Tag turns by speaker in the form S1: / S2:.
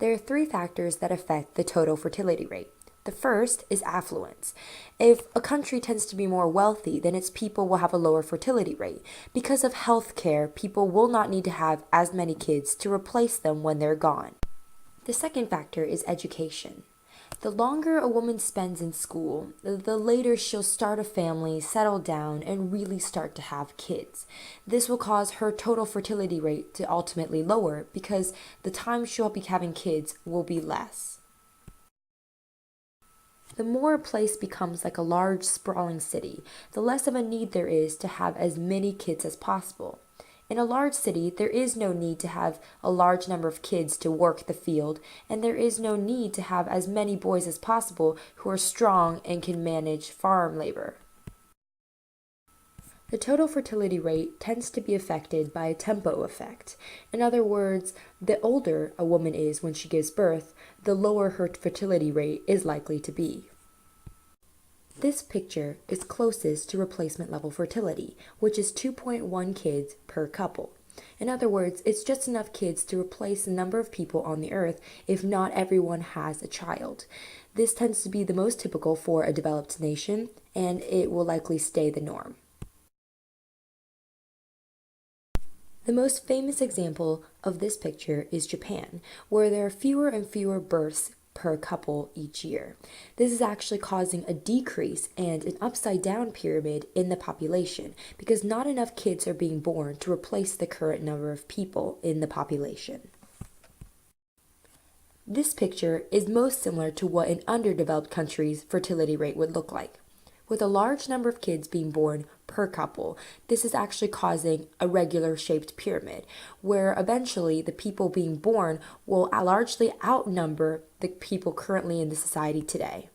S1: There are three factors that affect the total fertility rate. The first is affluence. If a country tends to be more wealthy, then its people will have a lower fertility rate. Because of health care, people will not need to have as many kids to replace them when they're gone. The second factor is education. The longer a woman spends in school, the later she'll start a family, settle down, and really start to have kids. This will cause her total fertility rate to ultimately lower because the time she'll be having kids will be less. The more a place becomes like a large, sprawling city, the less of a need there is to have as many kids as possible. In a large city, there is no need to have a large number of kids to work the field, and there is no need to have as many boys as possible who are strong and can manage farm labor. The total fertility rate tends to be affected by a tempo effect. In other words, the older a woman is when she gives birth, the lower her fertility rate is likely to be. This picture is closest to replacement level fertility, which is 2.1 kids per couple. In other words, it's just enough kids to replace the number of people on the earth if not everyone has a child. This tends to be the most typical for a developed nation, and it will likely stay the norm. The most famous example of this picture is Japan, where there are fewer and fewer births per couple each year. This is actually causing a decrease and an upside down pyramid in the population because not enough kids are being born to replace the current number of people in the population. This picture is most similar to what an underdeveloped country's fertility rate would look like. With a large number of kids being born per couple, this is actually causing a regular shaped pyramid, where eventually the people being born will largely outnumber the people currently in the society today.